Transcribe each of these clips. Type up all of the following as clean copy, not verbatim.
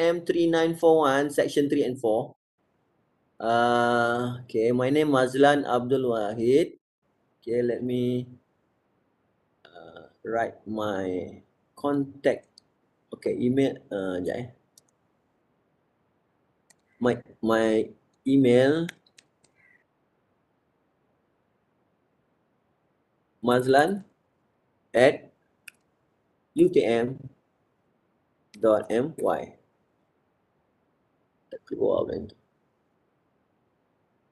UTM 3941, section 3 and 4. Okay, my name Mazlan Abdul Wahid. Okay, let me write my contact. Okay, email. Sekejap eh. My email Mazlan at utm.my. Tak keluar kan tu.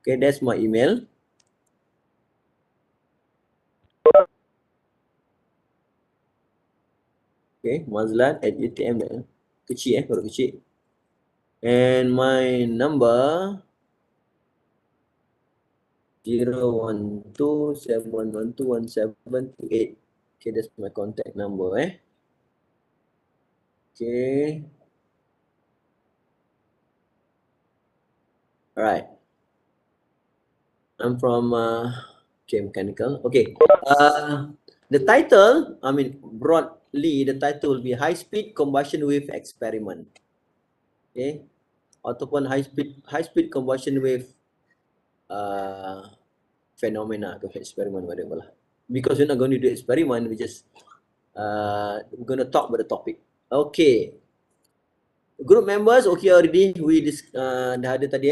Okay, that's my email. Okay, Mazlan at utm. Kecil baru kecil. And my number 01271121728. Okay, that's my contact number Okay. Alright. I'm from okay, mechanical. Okay. The title, I mean broadly, the title will be High Speed Combustion Wave Experiment. Okay. Ataupun high speed combustion wave phenomena ke experiment, whatever lah. Because we're not going to do experiment, we just we're going to talk about the topic. Okay. Group members, okay already. We dah ada tadi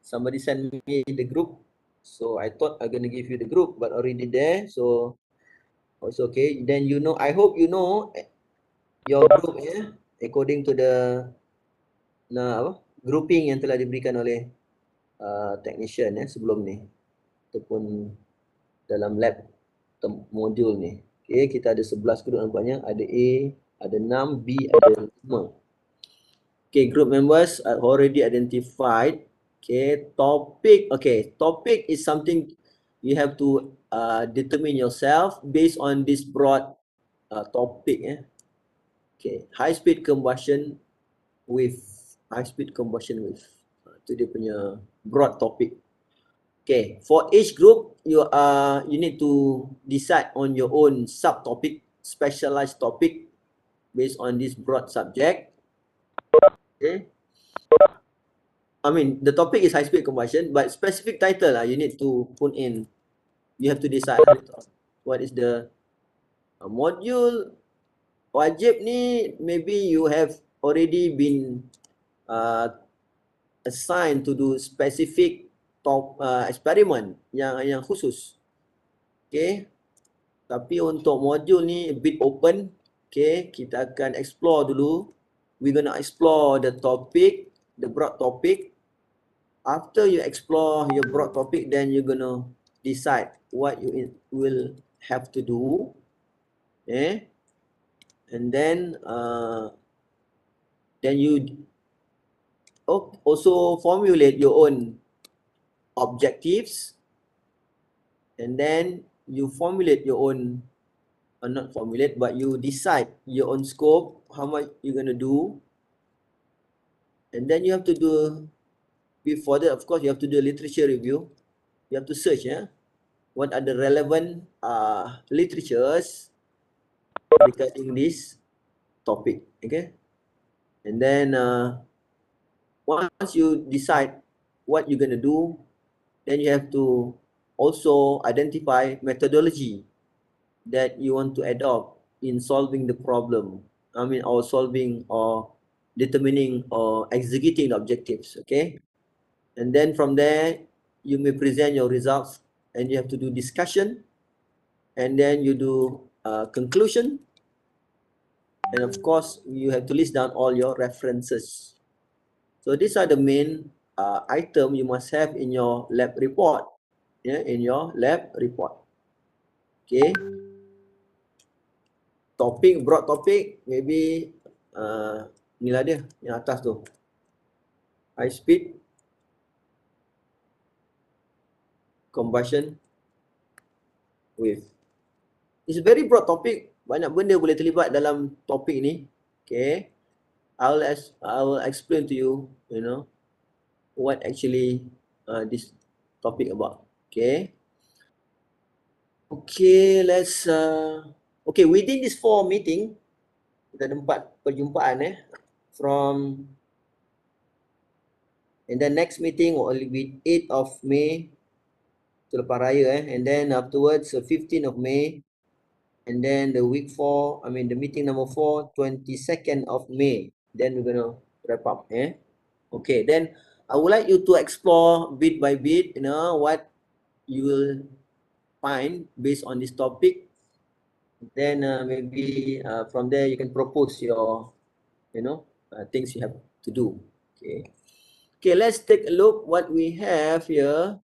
Somebody sent me the group. So I thought I'm going to give you the group, but already there. So it's okay. Then you know, I hope you know your group according to the grouping yang telah diberikan oleh technician sebelum ni. Ataupun dalam lab modul ni. Okay, kita ada 11 group nampaknya. Ada A, ada 6, B, ada 5. Okay, group members are already identified. Okay, topic is something you have to determine yourself based on this broad topic. Okay, high speed combustion with itu dia punya broad topic. Okay, for each group you need to decide on your own subtopic, specialized topic based on this broad subject. Okay, I mean the topic is high speed combustion, but specific title you need to put in. You have to decide what is the module. Wajib ni maybe you have already been assigned to do specific experiment yang khusus. Okay, tapi untuk modul ni a bit open. Okay, kita akan explore dulu. We're gonna explore the topic, the broad topic. After you explore your broad topic, then you're gonna decide what you will have to do. Okay, and then you also formulate your own objectives, and then you formulate your own not formulate, but you decide your own scope, how much you're going to do. And then you have to do, before that, of course, you have to do a literature review. You have to search what are the relevant literatures regarding this topic. Okay, and then once you decide what you're going to do, then you have to also identify methodology that you want to adopt in solving the problem. I mean, or solving or determining or executing objectives. Okay, and then from there you may present your results, and you have to do discussion, and then you do conclusion, and of course you have to list down all your references. So these are the main item you must have in your lab report. In your lab report. Okay. Topik, broad topic, maybe inilah dia yang atas tu. High speed combustion wave. It's a very broad topic. Banyak benda boleh terlibat dalam topik ni. Okay. I will explain to you, what actually this topic about. Okay. Okay, let's okay, within this 4 meeting, kita ada 4 perjumpaan from And then next meeting will be 8th of May, selepas raya and then afterwards 15th of May, and then the week 4, I mean the meeting number 4, 22nd of May. Then we're gonna wrap up. Okay, then I would like you to explore bit by bit, what you will find based on this topic. Then maybe from there you can propose your, things you have to do. Okay. Okay, let's take a look what we have here.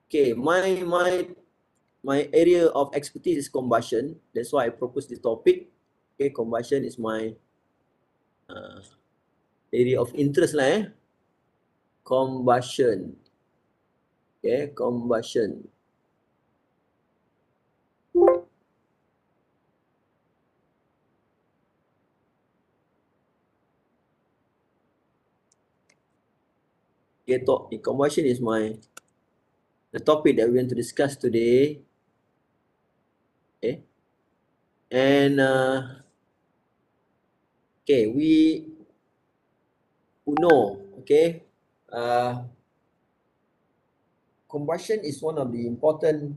Okay, my area of expertise is combustion. That's why I propose this topic. Okay, combustion is my area of interest lah. Combustion. Okay, combustion. Okay, combustion is the topic that we want to discuss today. Okay, and okay, we know. Okay, combustion is one of the important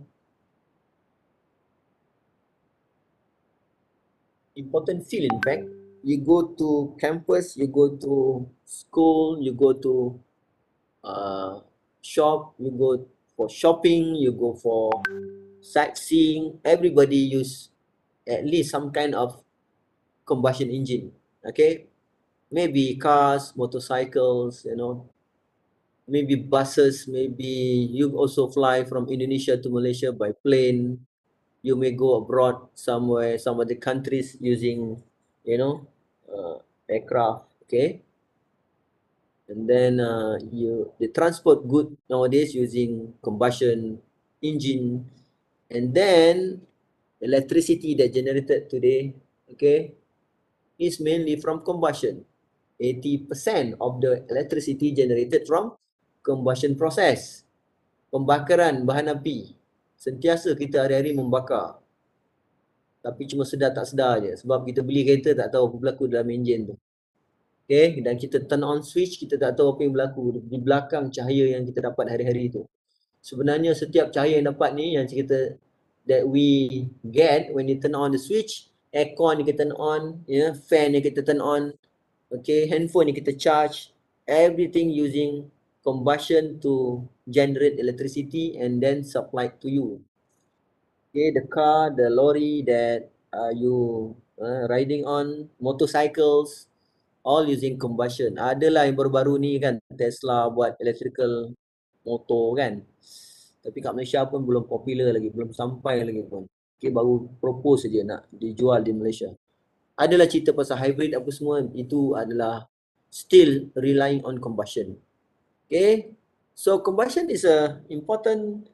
field. In fact, you go to campus, you go to school, you go to shop, you go for shopping, you go for sightseeing. Everybody use at least some kind of combustion engine. Okay, maybe cars, motorcycles, maybe buses, maybe you also fly from Indonesia to Malaysia by plane. You may go abroad somewhere, some other countries using, aircraft. Okay, and then they transport good nowadays using combustion engine, and then electricity that generated today, okay, is mainly from combustion. 80% of the electricity generated from combustion process, pembakaran bahan api. Sentiasa kita hari-hari membakar, tapi cuma sedar tak sedar je, sebab kita beli kereta tak tahu apa berlaku dalam enjin tu. Okay, dan kita turn on switch, kita tak tahu apa yang berlaku di belakang cahaya yang kita dapat hari-hari tu. Sebenarnya setiap cahaya yang dapat ni, yang kita that we get when you turn on the switch, aircon yang kita turn on, fan yang kita turn on, okay, handphone yang kita charge, everything using combustion to generate electricity and then supply to you. Okay, the car, the lorry that you riding on, motorcycles, all using combustion. Adalah yang baru-baru ni kan, Tesla buat electrical motor kan. Tapi kat Malaysia pun belum popular lagi, belum sampai lagi pun. Okay, baru propose saja nak dijual di Malaysia. Adalah cerita pasal hybrid apa semua, itu adalah still relying on combustion. Okay, so combustion is a important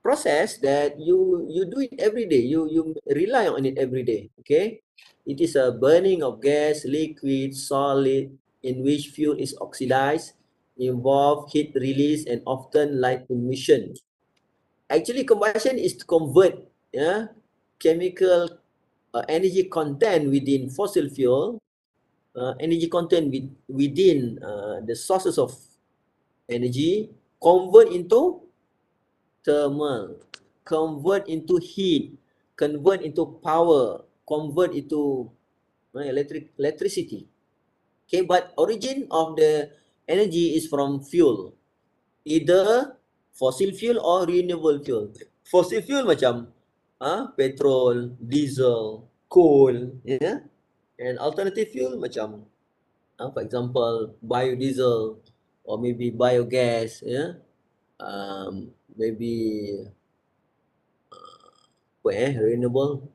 process that you do it every day. You rely on it every day. Okay, it is a burning of gas, liquid, solid, in which fuel is oxidized, involve heat release and often light emission. Actually, combustion is to convert chemical energy content within fossil fuel, energy content within the sources of energy, convert into thermal, convert into heat, convert into power, convert into electricity. Okay, but origin of the energy is from fuel, either fossil fuel or renewable fuel. Fossil fuel macam petrol, diesel, coal, and alternative fuel macam for example biodiesel or maybe biogas, maybe renewable.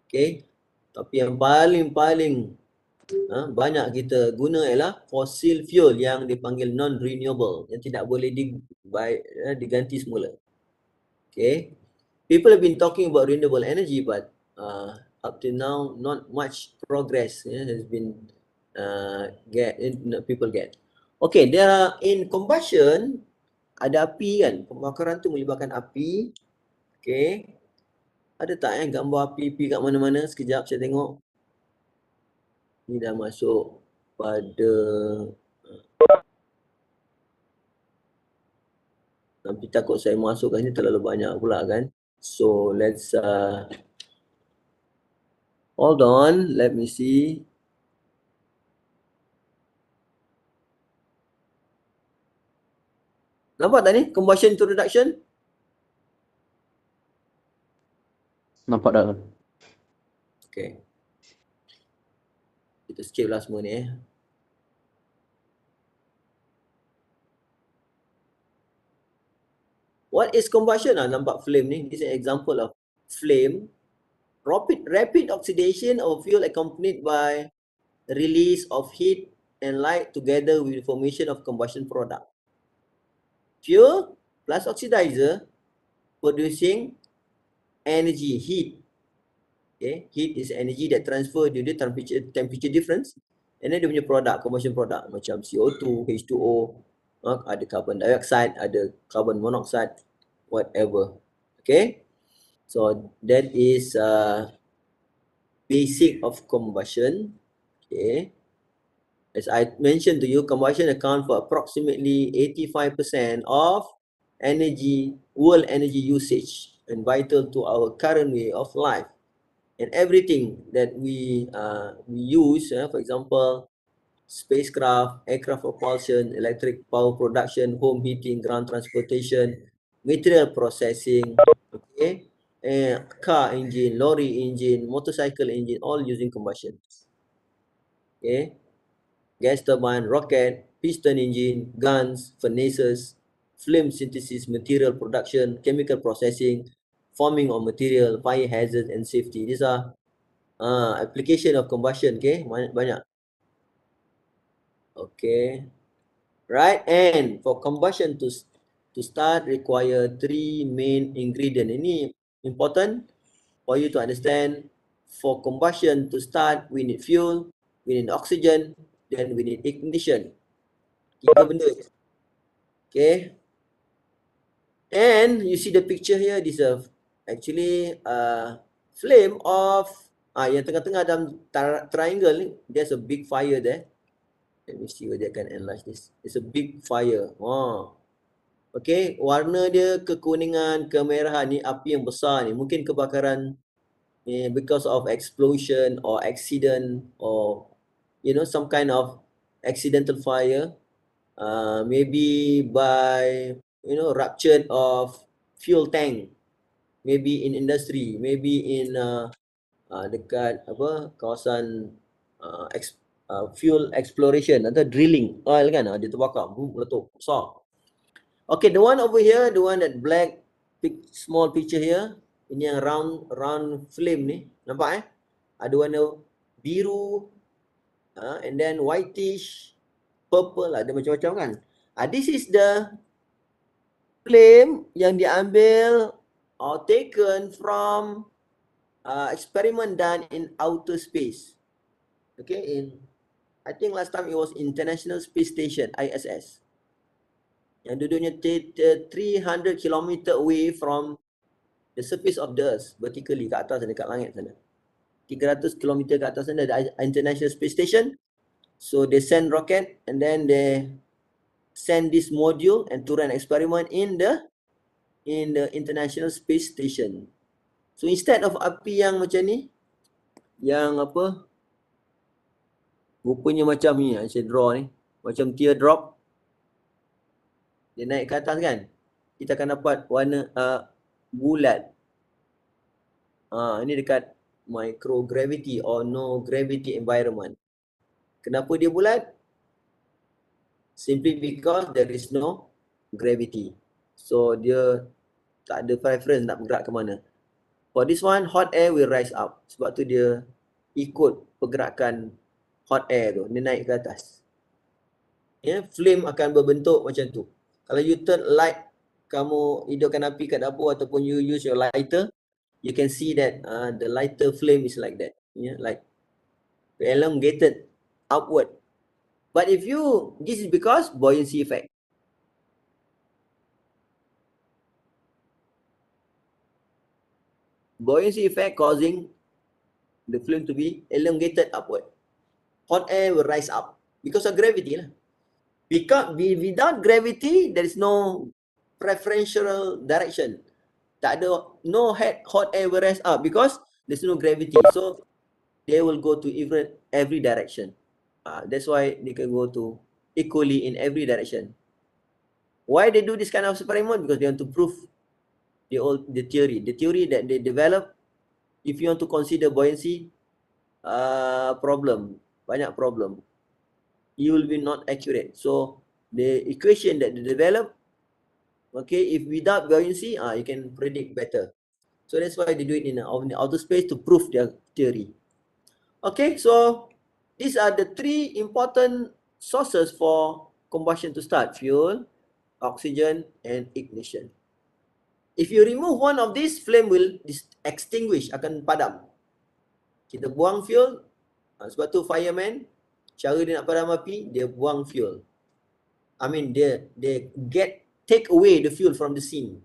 Okay, tapi yang paling banyak kita guna ialah fossil fuel yang dipanggil non-renewable, yang tidak boleh diganti semula. Okay, people have been talking about renewable energy, but up to now not much progress has been people get. Okay, there are in combustion, ada api kan, pembakaran tu melibatkan api. Okay, ada tak gambar api kat mana-mana? Sekejap saya tengok. Ni dah masuk pada Nanti takut saya masuk kat sini terlalu banyak pula kan. So let's hold on, let me see. Nampak tak ni combustion to reduction? Nampak dah. Okay. Kita skip lah semua ni What is combustion? Nampak flame ni. This is an example of flame. Rapid oxidation of fuel accompanied by release of heat and light together with the formation of combustion product. Fuel plus oxidizer producing energy, heat. Okay, heat is energy that transfer due to temperature difference. And then dia punya product, combustion product macam CO2, H2O, ada carbon dioxide, ada carbon monoxide, whatever. Okay, so that is basic of combustion. Okay, as I mentioned to you, combustion account for approximately 85% of world energy usage and vital to our current way of life. And everything that we use, for example, spacecraft, aircraft propulsion, electric power production, home heating, ground transportation, material processing, okay, car engine, lorry engine, motorcycle engine, all using combustion. Okay, gas turbine, rocket, piston engine, guns, furnaces, flame synthesis, material production, chemical processing, forming of material, fire hazards and safety. These are application of combustion. Okay, banyak. Okay, right. And for combustion to start require 3 main ingredient. Ini important for you to understand. For combustion to start, we need fuel, we need oxygen, then we need ignition. 3 benda. Okay, and you see the picture here. This is actually flame of yang tengah-tengah dalam triangle ni, there's a big fire there. Let me see whether I can enlarge this. It's a big fire. Okay, warna dia kekuningan, kemerahan ni api yang besar ni. Mungkin kebakaran because of explosion or accident or some kind of accidental fire. Maybe by rupture of fuel tank. Maybe in industry, maybe in dekat kawasan fuel exploration atau drilling oil kan, dia terbakar, meletup besar. Okay, the one over here, the one that black small picture here, ini yang round flame ni, nampak ada warna biru, and then whitish, purple, ada macam-macam kan. This is the flame yang diambil or taken from experiment done in outer space. Okay, I think last time it was International Space Station, ISS. Yang duduknya 300 km away from the surface of the Earth, vertically ke atas, dekat langit sana. 300 km ke atas sana ada International Space Station. So they send rocket and then they send this module and to run experiment in the International Space Station. So instead of api yang macam ni, yang rupanya macam ni, saya draw ni, macam teardrop, dia naik ke atas kan, kita akan dapat warna bulat. Ini dekat microgravity or no gravity environment. Kenapa dia bulat? Simply because there is no gravity. So dia tak ada preference nak bergerak ke mana. For this one, hot air will rise up. Sebab tu dia ikut pergerakan hot air tu, dia naik ke atas. Flame akan berbentuk macam tu. Kalau you turn light, kamu hidupkan api kat dapur ataupun you use your lighter, you can see that the lighter flame is like that. Like elongated upward. But this is because buoyancy effect. Buoyancy effect causing the flame to be elongated upward. Hot air will rise up because of gravity lah. Because without gravity, there is no preferential direction. Tak ada, no hot air will rise up because there's no gravity. So they will go to every direction. That's why they can go to equally in every direction. Why they do this kind of experiment? Because they want to prove the theory. The theory that they develop, if you want to consider buoyancy, banyak problem, you will be not accurate. So the equation that they develop, okay, if without buoyancy, you can predict better. So that's why they do it in the outer space to prove their theory. Okay, so these are the three important sources for combustion to start: fuel, oxygen, and ignition. If you remove one of these, flame will extinguish, akan padam. Kita buang fuel, sebab tu fireman, cara dia nak padam api, dia buang fuel. I mean, dia take away the fuel from the scene.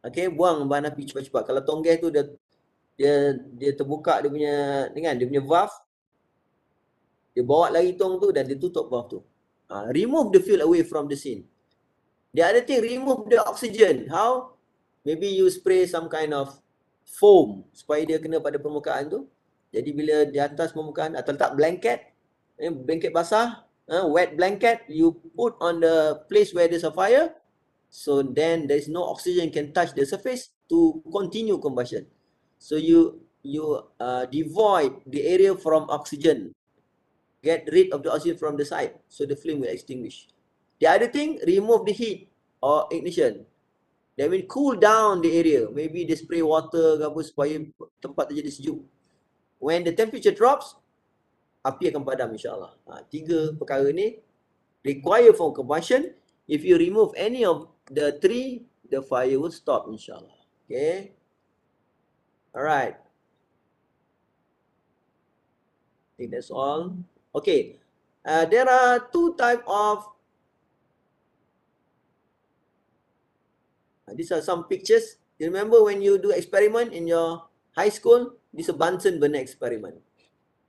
Okay, buang bahan api cepat-cepat. Kalau tong gas tu dia terbuka dia punya valve, dia bawa lagi tong tu dan dia tutup valve tu. Remove the fuel away from the scene. The other thing, remove the oxygen. How? Maybe you spray some kind of foam supaya dia kena pada permukaan tu. Jadi bila di atas permukaan atau letak blanket basah, wet blanket, you put on the place where there's a fire, so then there is no oxygen can touch the surface to continue combustion. So you devoid the area from oxygen, get rid of the oxygen from the side, so the flame will extinguish. The other thing, remove the heat or ignition. That means cool down the area. Maybe they spray water ke apa supaya tempat tu jadi sejuk. When the temperature drops, api akan padam insyaAllah. Tiga perkara ni require for combustion. If you remove any of the three, the fire will stop insyaAllah. Okay. Alright. I think that's all. Okay. There are two types of these are some pictures. You remember when you do experiment in your high school? This is a Bunsen burner experiment.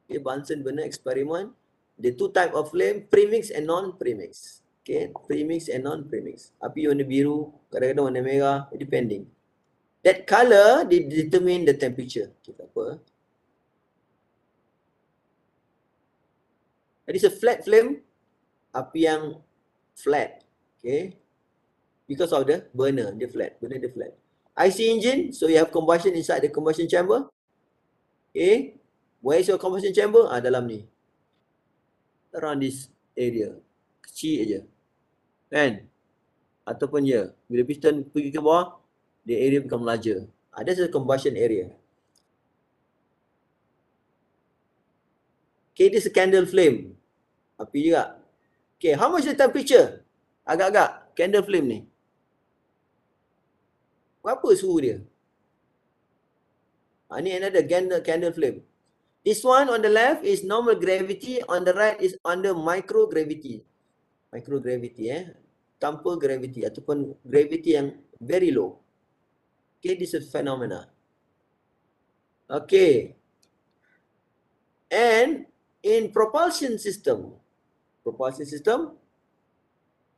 Okay, Bunsen burner experiment. The two type of flame, premix and non-premix. Okay, premix and non-premix. Api warna biru, kadang-kadang warna merah, depending. That color determine the temperature. Okay, apa? That is a flat flame. Api yang flat. Okay. Because of the burner, dia flat. IC engine, so you have combustion inside the combustion chamber. Okay. Where is your combustion chamber? Dalam ni. Around this area. Kecil aja. Kan? Ataupun bila piston pergi ke bawah, the area become larger. That's a combustion area. Okay, this is a candle flame. Api juga. Okay, how much the temperature? Agak-agak candle flame ni. Berapa suhu dia? Ni another candle flame. This one on the left is normal gravity, on the right is under microgravity. Microgravity tanpa gravity ataupun gravity yang very low. Okay, this is phenomena. Okay. And in propulsion system,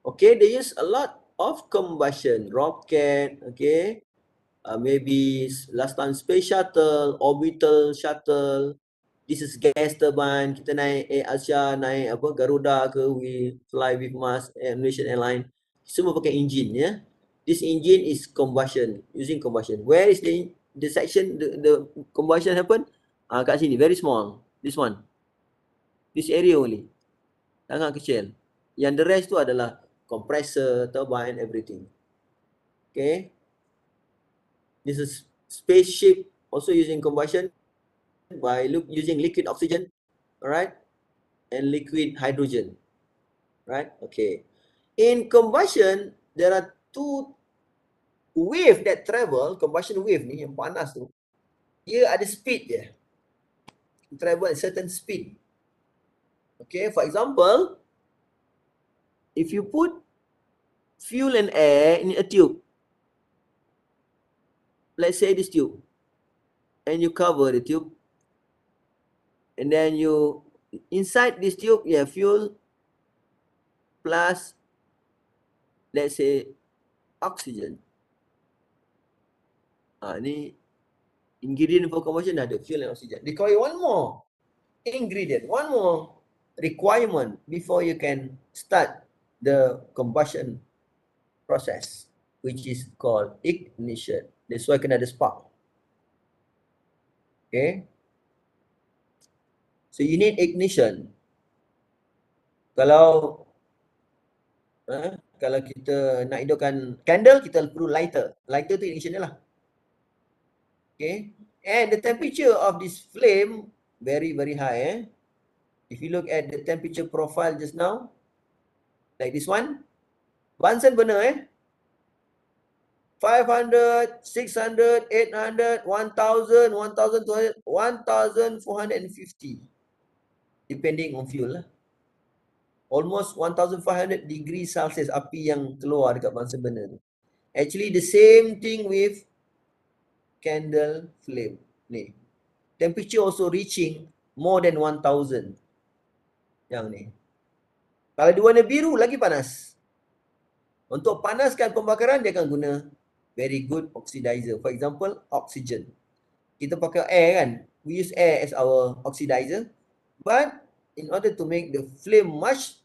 okay, they use a lot of combustion, rocket, okay, maybe last time space shuttle, orbital shuttle. This is gas turbine. Kita naik Asia, naik apa Garuda ke, we fly with Mars, Malaysian Airline. Semua pakai engine ya. This engine is combustion, using combustion. Where is the section the combustion happen? Kat sini, very small. This one. This area only. Sangat kecil. Yang the rest tu adalah compressor, turbine, everything. Okay. This is spaceship also using combustion by using liquid oxygen, alright, and liquid hydrogen, right? Okay. In combustion, there are two wave that travel. Combustion wave ni yang panas tu, dia ada speed dia. Travel at certain speed. Okay, for example, if you put fuel and air in a tube, let's say this tube, and you cover the tube, and then you inside this tube you have fuel plus, let's say, oxygen. Ni ingredient for combustion dah ada, fuel and oxygen. They call it one more ingredient, one more requirement before you can start the combustion process, which is called ignition. That's why kena ada spark. Okay. So you need ignition. Kalau kita nak hidupkan candle, kita perlu lighter. Lighter tu ignition dia lah. Okay. And the temperature of this flame very, very high. If you look at the temperature profile just now, like this one, Bunsen burner 500, 600, 800, 1000, 1200, 1450. Depending on fuel lah. Almost 1500 degrees Celsius api yang keluar dekat Bunsen burner tu. Actually the same thing with candle flame ni. Temperature also reaching more than 1000. Yang ni. Kalau dia warna biru lagi panas. Untuk panaskan pembakaran dia akan guna very good oxidizer. For example, oxygen. Kita pakai air kan. We use air as our oxidizer. But in order to make the flame much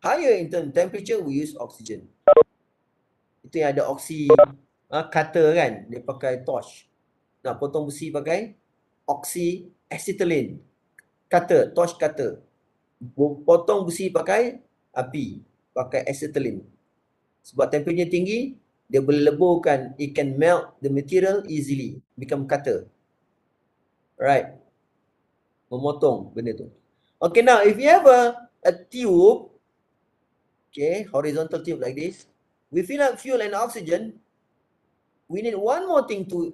higher in term temperature, we use oxygen. Itu yang ada oxy cutter kan. Dia pakai torch. Nak potong besi pakai oxy acetylene cutter, torch cutter. Potong besi pakai api, pakai acetylene. Sebab temperature tinggi, dia boleh leburkan, it can melt the material easily, become cutter. Right. Memotong benda tu. Okay, now if you have a tube, okay, horizontal tube like this, we fill up fuel and oxygen, we need one more thing to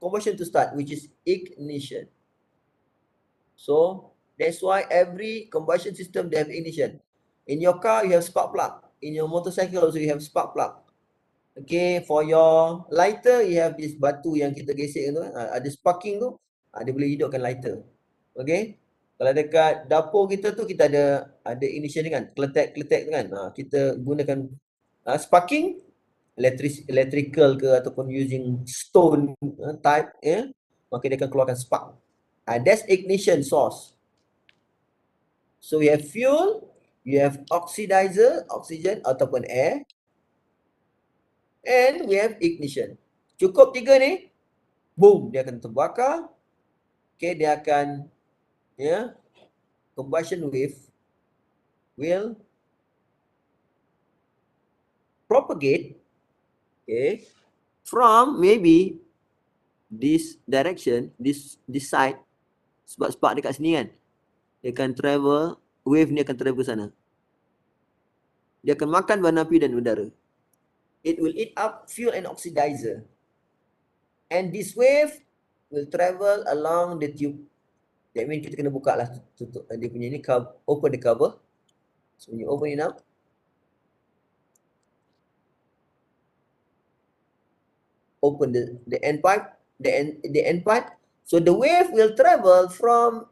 combustion to start, which is ignition. So that's why every combustion system they have ignition. In your car you have spark plug. In your motorcycle also you have spark plug. Okay, for your lighter you have this batu yang kita gesek tu, ada sparking tu, dia boleh hidupkan lighter. Okay. Kalau dekat dapur kita tu kita ada ignition ni kan, kletek-kletek tu kan. Kita gunakan sparking, electrical ke ataupun using stone type, maka dia akan keluarkan spark. That's ignition source. So we have fuel, you have oxidizer, oxygen ataupun air, and we have ignition. Cukup tiga ni, boom, dia akan terbakar. Okay, dia akan combustion wave will propagate, okay, from maybe this direction, this side, sebab spark dekat sini kan, dia akan travel, wave ni akan travel ke sana. Dia akan makan bahan api dan udara. It will eat up fuel and oxidizer. And this wave will travel along the tube. That means kita kena buka lah, tutup dia punya ni, open the cover. So when you open it up, open the end pipe, the end pipe. So the wave will travel from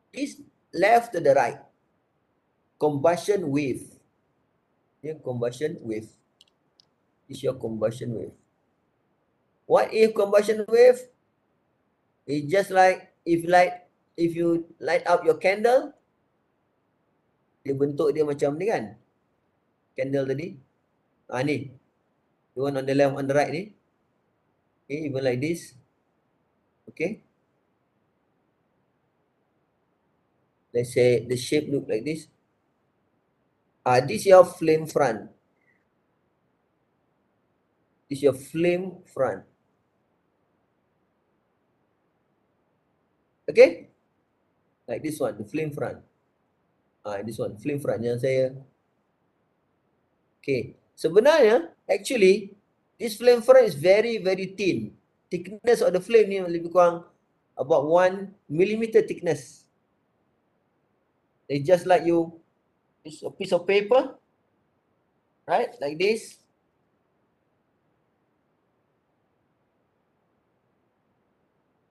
this left to the right. Combustion wave. Combustion wave. This is your combustion wave. What if combustion wave? It's just like if you light up your candle, dia bentuk dia macam ni kan, candle tadi. Ni, the one on the left, on the right ni. Okay, even like this. Okay. Let's say the shape look like this. This is your flame front. This is your flame front. Okay. Like this one, the flame front. This one, flame front yang saya. Okay. Sebenarnya, actually, this flame front is very, very thin. Thickness of the flame ni lebih kurang about 1 millimeter thickness. It's just like you, it's a piece of paper, right? Like this.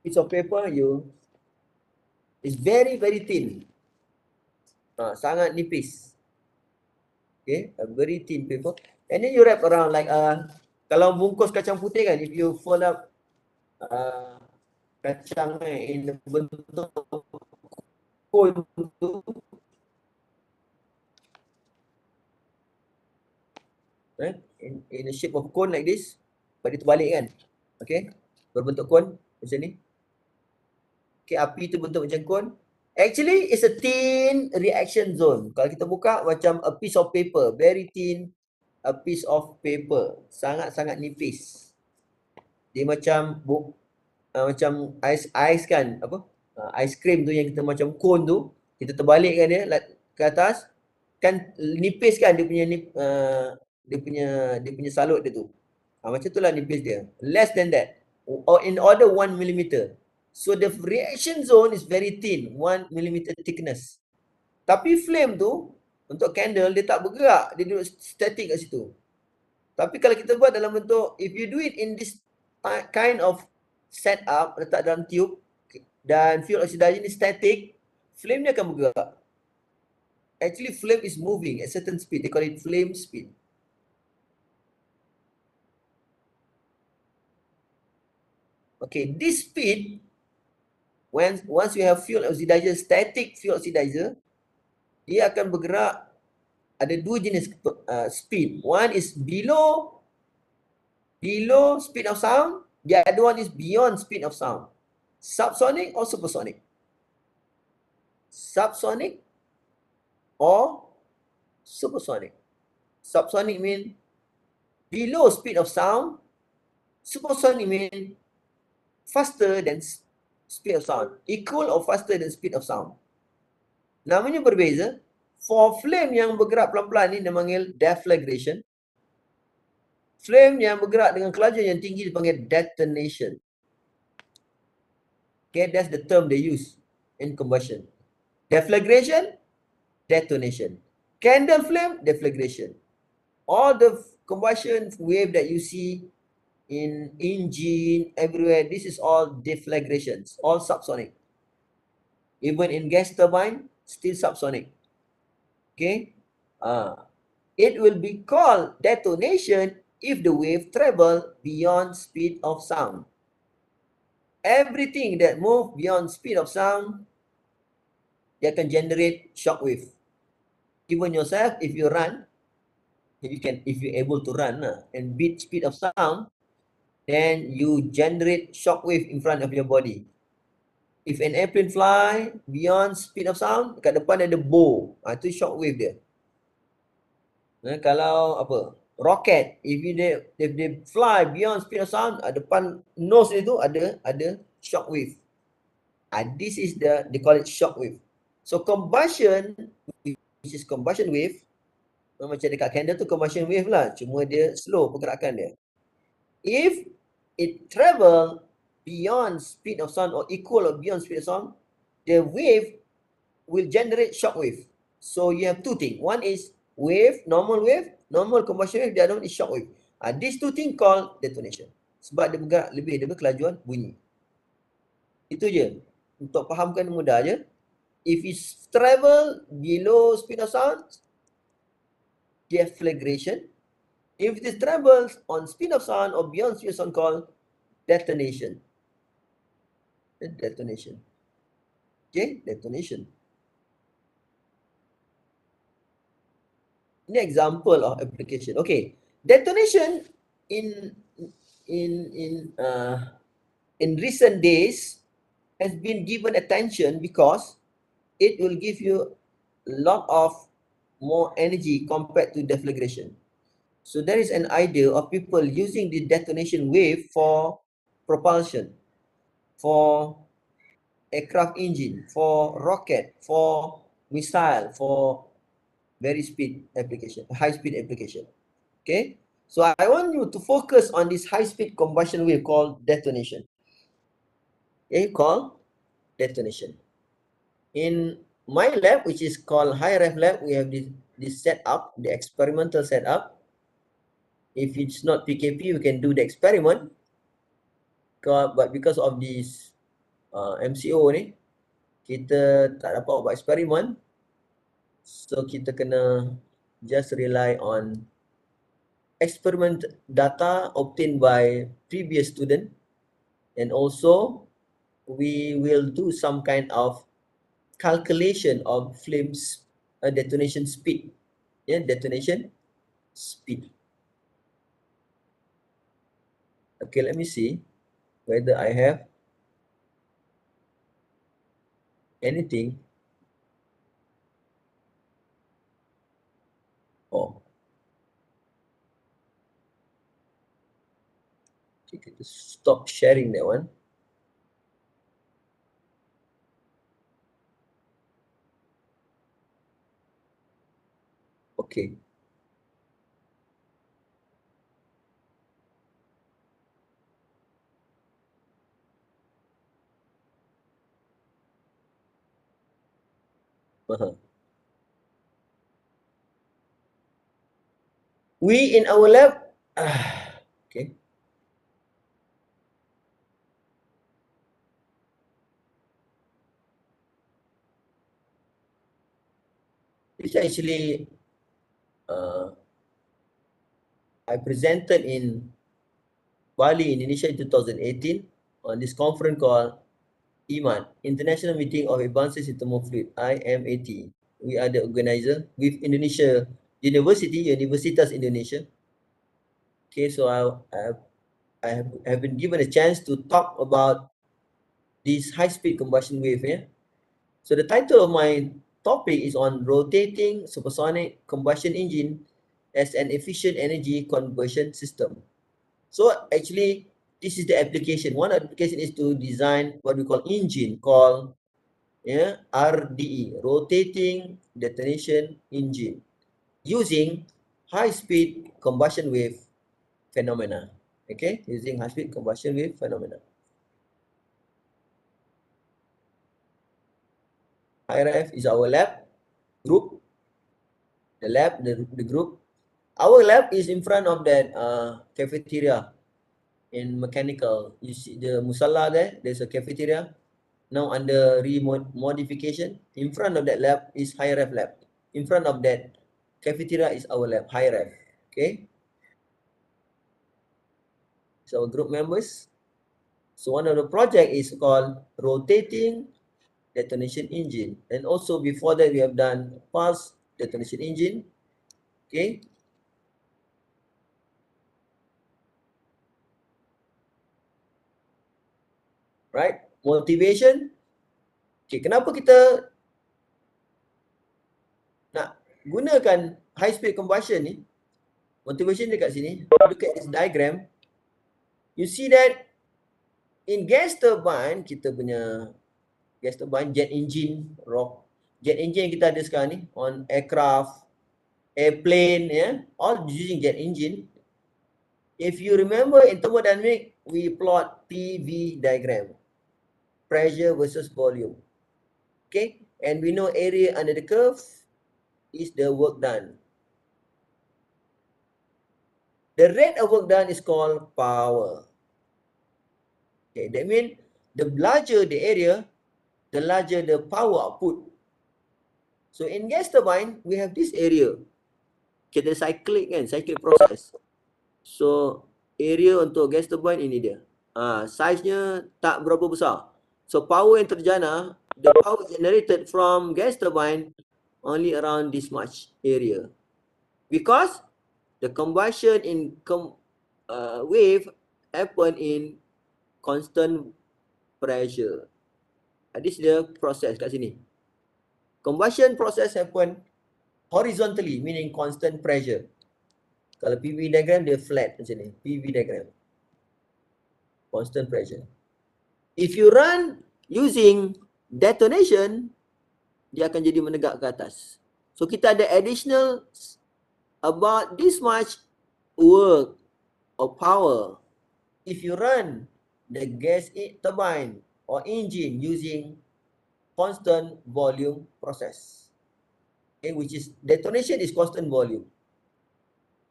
Piece of paper, it's very, very thin. Sangat nipis. Okay, a very thin paper. And then you wrap around like kalau bungkus kacang putih kan, if you fold up kacang in bentuk cone tu, in the shape of cone like this, lepas dia terbalik kan. Okay, berbentuk cone macam ni. Okay, api tu bentuk macam cone. Actually, it's a thin reaction zone. Kalau kita buka macam a piece of paper, very thin, a piece of paper, sangat-sangat nipis. Dia macam macam ais kan, apa? Ais krim tu yang kita macam cone tu, kita terbalikkan dia ke atas, kan nipis kan dia punya salut dia tu. Macam itulah nipis dia. Less than that, or in order 1 millimeter. So the reaction zone is very thin, 1 millimeter thickness. Tapi flame tu untuk candle dia tak bergerak, dia duduk static kat situ. Tapi kalau kita buat dalam bentuk, if you do it in this kind of setup, letak dalam tube dan fuel oxidizer ni static, flame ni akan bergerak. Actually flame is moving at certain speed, they call it flame speed. Okay, this speed, once you have fuel oxidizer, static fuel oxidizer, dia akan bergerak. Ada dua jenis speed. One is below speed of sound. The other one is beyond speed of sound. Subsonic or supersonic. Subsonic or supersonic. Subsonic mean below speed of sound. Supersonic mean faster than speed of sound. Equal or faster than speed of sound. Namanya berbeza. For flame yang bergerak pelan-pelan ni dia panggil deflagration. Flame yang bergerak dengan kelajuan yang tinggi dipanggil detonation. Okay, that's the term they use in combustion. Deflagration, detonation. Candle flame, deflagration. All the combustion wave that you see in engine, everywhere, this is all deflagrations, all subsonic. Even in gas turbine, still subsonic. Okay, it will be called detonation if the wave travel beyond speed of sound. Everything that move beyond speed of sound, they can generate shock wave. Even yourself, if you run, if you're able to run and beat speed of sound, then you generate shock wave in front of your body. If an airplane fly beyond speed of sound, kat depan ada bow, itu shock wave dia. Kalau apa, rocket, if they fly beyond speed of sound, depan nose dia tu ada shock wave. This is they call it shock wave. So combustion, which is combustion wave, macam dekat candle tu combustion wave lah, cuma dia slow pergerakan dia. If it travel beyond speed of sound or equal or beyond speed of sound, the wave will generate shock wave. So you have two things. One is normal combustion wave, the other one is shock wave. These two things called detonation. Sebab dia bergerak lebih daripada kelajuan bunyi. Itu je. Untuk fahamkan mudah je. If it travel below speed of sound, deflagration. If it travels on speed of sound or beyond speed of sound, called detonation. Detonation. Okay, detonation. Ini example of application. Okay, detonation in recent days has been given attention because it will give you a lot of more energy compared to deflagration. So there is an idea of people using the detonation wave for propulsion, for aircraft engine, for rocket, for missile, for very speed application, high speed application. Okay, so I want you to focus on this high speed combustion wave called detonation. Okay, called detonation. In my lab, which is called HiRef lab, we have this setup, the experimental setup. If it's not PKP, we can do the experiment. But because of this MCO ni, kita tak dapat buat eksperimen. So kita kena just rely on experiment data obtained by previous student, and also we will do some kind of calculation of flames detonation speed. Yeah, detonation speed. Okay, let me see whether I have anything. Oh, okay, just stop sharing that one. Okay. Uh-huh. We in our lab, okay, it's actually I presented in Bali, Indonesia in 2018 on this conference called IMAT, International Meeting of Advances in Thermofluid, IMAT. We are the organizer with Indonesia University, Universitas Indonesia. Okay, so I have been given a chance to talk about this high-speed combustion wave. Yeah. So the title of my topic is on rotating supersonic combustion engine as an efficient energy conversion system. So actually, this is the application. One application is to design what we call engine called RDE, rotating detonation engine, using high-speed combustion wave phenomena. Okay, using high-speed combustion wave phenomena. IRF is our lab group. The group. Our lab is in front of that cafeteria in mechanical. You see the musalla there, there's a cafeteria. Now under remodification, in front of that lab is high ref lab. In front of that cafeteria is our lab, high ref. Okay. So our group members. So one of the project is called rotating detonation engine. And also before that we have done pulse detonation engine. Okay. Right. Motivation. Okay, kenapa kita nak gunakan high speed combustion ni? Motivation dekat sini. Look at this diagram. You see that in gas turbine, kita punya gas turbine, jet engine, jet engine yang kita ada sekarang ni on aircraft, airplane, all using jet engine. If you remember in thermodynamic, we plot PV diagram, pressure versus volume. Okay, and we know area under the curve is the work done. The rate of work done is called power. Okay, that means the larger the area, the larger the power output. So in gas turbine, we have this area. Kita cyclic process. So area untuk gas turbine ini dia. Size-nya tak berapa besar. So power yang terjana, the power generated from gas turbine only around this much area. Because the combustion in wave happen in constant pressure. This is the process kat sini. Combustion process happen horizontally, meaning constant pressure. Kalau PV diagram dia flat macam ni, PV diagram. Constant pressure. If you run using detonation, dia akan jadi menegak ke atas. So kita ada additional about this much work or power if you run the gas turbine or engine using constant volume process. Okay, which is detonation is constant volume.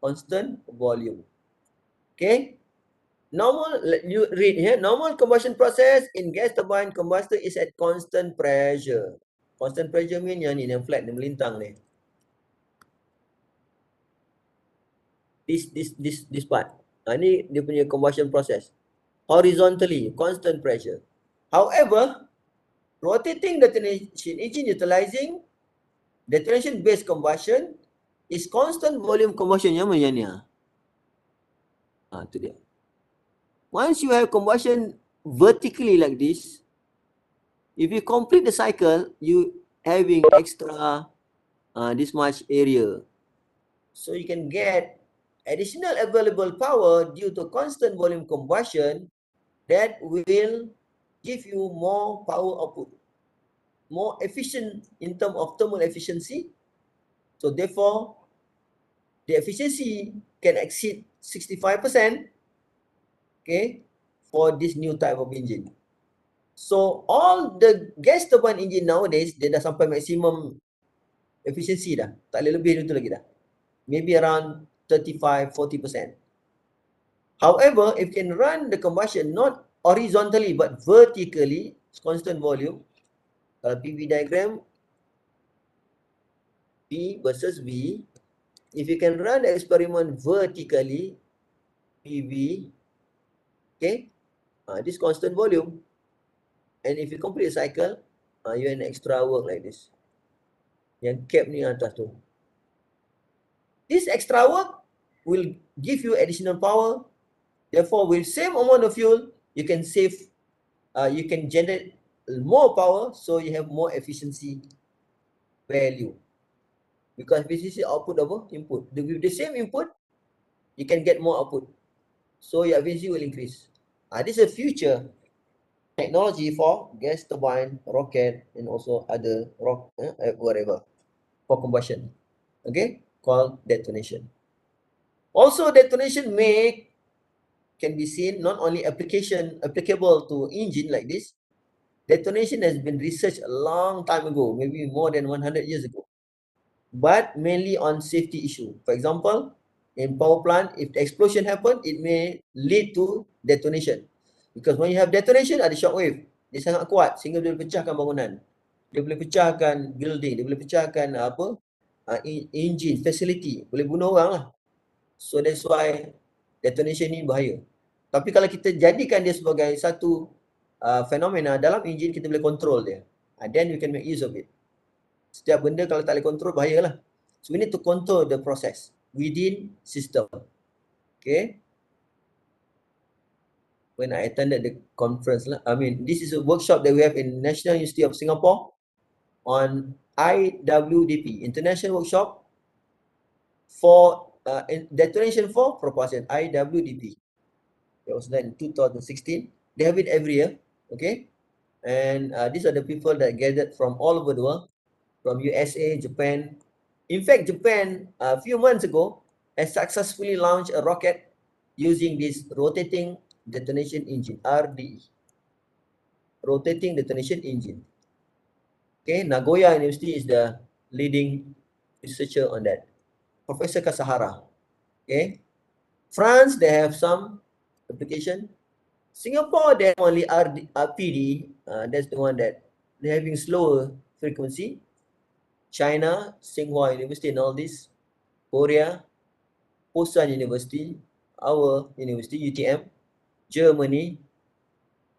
Constant volume. Okay. Normal, you read here, normal combustion process in gas turbine combustor is at constant pressure. Constant pressure mean yang ni, yang flat, yang melintang ni. this part. Ni dia punya combustion process. Horizontally, constant pressure. However, rotating detonation engine utilizing detonation-based combustion is constant volume combustion. Yang mana ni? Tu dia. Once you have combustion vertically like this, if you complete the cycle, you having extra this much area. So you can get additional available power due to constant volume combustion that will give you more power output, more efficient in terms of thermal efficiency. So therefore, the efficiency can exceed 65%, okay, for this new type of engine. So all the gas turbine engine nowadays, dia dah sampai maximum efficiency dah. Tak boleh lebih itu lagi dah. Maybe around 35-40%. However, if you can run the combustion not horizontally but vertically, constant volume, kalau PV diagram, P versus V, if you can run the experiment vertically, PV, okay, this constant volume, and if you complete the cycle, you have an extra work like this. Yang cap ni atas tu. This extra work will give you additional power. Therefore, with same amount of fuel, you can save, you can generate more power, so you have more efficiency value. Because efficiency output apa? Input. With the same input, you can get more output. So your efficiency will increase. This is a future technology for gas turbine, rocket, and also other whatever for combustion. Okay, called detonation. Also, detonation can be seen not only applicable to engine like this. Detonation has been researched a long time ago, maybe more than 100 years ago, but mainly on safety issue. For example, in power plant, if the explosion happen, it may lead to detonation. Because when you have detonation, ada shock wave. Dia sangat kuat sehingga dia boleh pecahkan bangunan. Dia boleh pecahkan building, dia boleh pecahkan engine, facility, boleh bunuh orang lah. So that's why detonation ni bahaya. Tapi kalau kita jadikan dia sebagai satu fenomena dalam engine, kita boleh control dia. Then we can make use of it. Setiap benda kalau tak boleh control, bahayalah. So we need to control the process within system. Okay. When I attended the conference, this is a workshop that we have in National University of Singapore on IWDP, International Workshop for Detonation for Propulsion, IWDP. It was done in 2016. They have it every year, okay? And these are the people that gathered from all over the world, from USA, Japan. In fact, Japan, a few months ago, has successfully launched a rocket using this rotating detonation engine, RDE. Rotating detonation engine. Okay, Nagoya University is the leading researcher on that. Professor Kasahara. Okay. France, they have some application. Singapore, they have only RPD. That's the one that they're having slower frequency. China, Tsinghua University and all this. Korea, Pusan University, our university, UTM. Germany,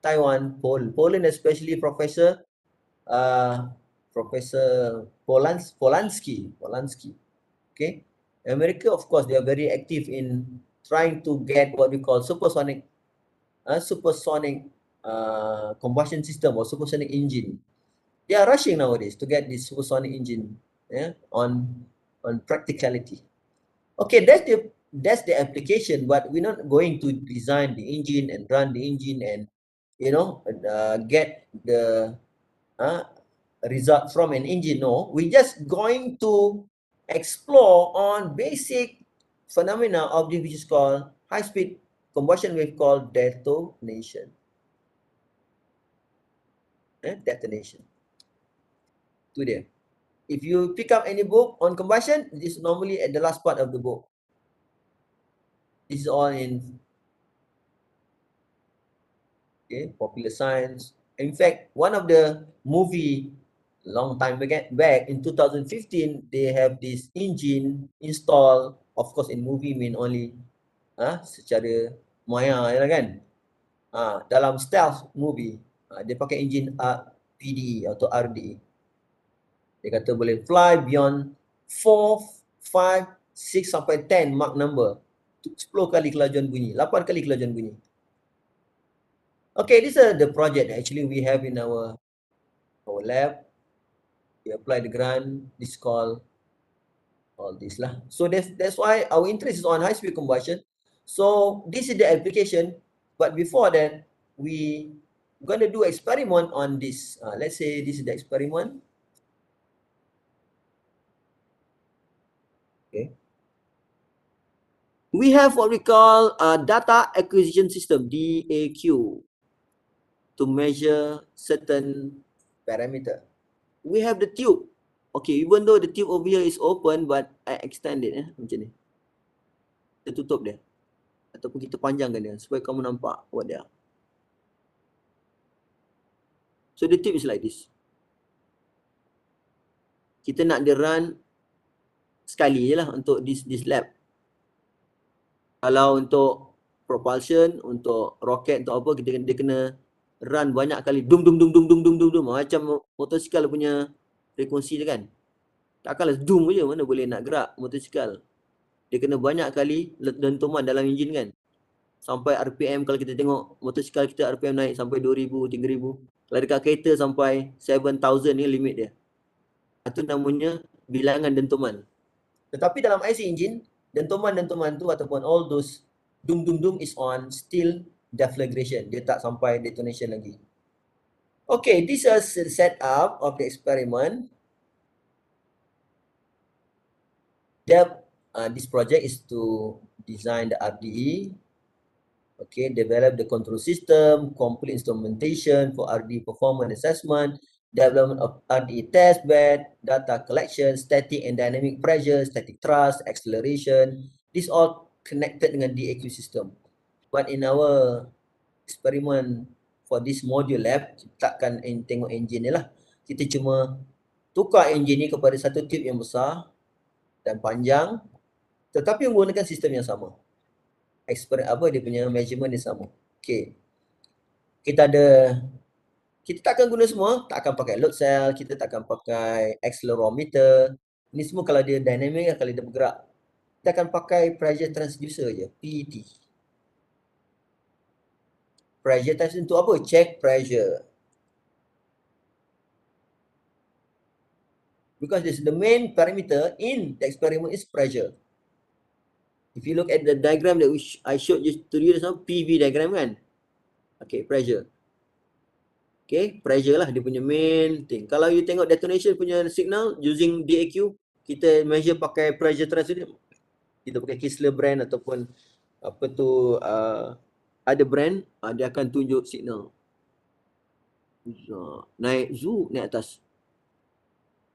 Taiwan, Poland, especially Professor Polanski. Okay. America, of course, they are very active in trying to get what we call supersonic combustion system or supersonic engine. They are rushing nowadays to get this supersonic engine, on practicality. Okay, that's the application, but we're not going to design the engine and run the engine and get the result from an engine. No, we're just going to explore on basic phenomena of this, which is called high-speed combustion wave, called detonation. Detonation. To there. If you pick up any book on combustion, this is normally at the last part of the book. This is all in popular science. In fact, one of the movie long time back in 2015, they have this engine installed, of course in movie mean only secara maya kan. Dalam stealth movie, dia pakai engine PDE atau RDE. Dia kata boleh fly beyond 4, 5, 6 sampai 10 Mach number. 10 kali kelajuan bunyi, 8 kali kelajuan bunyi. Okay, these are the project that actually we have in our lab. We apply the grant, this called all this lah. So that's why our interest is on high speed combustion. So this is the application, but before that, we gonna do experiment on this. Let's say this is the experiment. Okay. We have what we call a data acquisition system, DAQ, to measure certain parameter. We have the tube. Okay, even though the tube over here is open, but I extend it macam ni. Kita tutup dia. Ataupun kita panjangkan dia supaya kamu nampak what dia. So the tube is like this. Kita nak dia run sekali je lah untuk this lab. Kalau untuk propulsion, untuk roket, untuk apa, dia kena run banyak kali. Dum. Macam motosikal punya frekuensi dia kan. Takkanlah dum je, mana boleh nak gerak motosikal. Dia kena banyak kali dentuman dalam enjin kan. Sampai RPM, kalau kita tengok motosikal kita RPM naik sampai 2000, 3000. Kalau dekat kereta sampai 7000 ni limit dia. Itu namanya bilangan dentuman. Tetapi dalam IC engine, dentuman tu ataupun all those dum is on still deflagration. Dia tak sampai detonation lagi. Okay, this is the setup of the experiment. This project is to design the RDE, okay, develop the control system, complete instrumentation for RDE performance assessment, development of RDE test bed, data collection, static and dynamic pressure, static thrust, acceleration. This all connected dengan DAQ system. But in our experiment for this module lab, kita takkan tengok engine ni lah. Kita cuma tukar engine ni kepada satu tube yang besar dan panjang, tetapi menggunakan sistem yang sama. Dia punya measurement dia sama. Okay. Kita takkan guna semua, tak akan pakai load cell, kita tak akan pakai accelerometer. Ini semua kalau dia dynamic, kalau dia bergerak. Kita akan pakai pressure transducer je, PET. Pressure transducer untuk apa? Check pressure. Because this is the main parameter in the experiment is pressure. If you look at the diagram that I showed you to you just now, PV diagram kan? Okay, pressure. Okay, pressure lah dia punya main thing. Kalau you tengok detonation punya signal using DAQ, kita measure pakai pressure transducer. Kita pakai Kistler brand ataupun apa tu ada brand, dia akan tunjuk signal. Naik atas.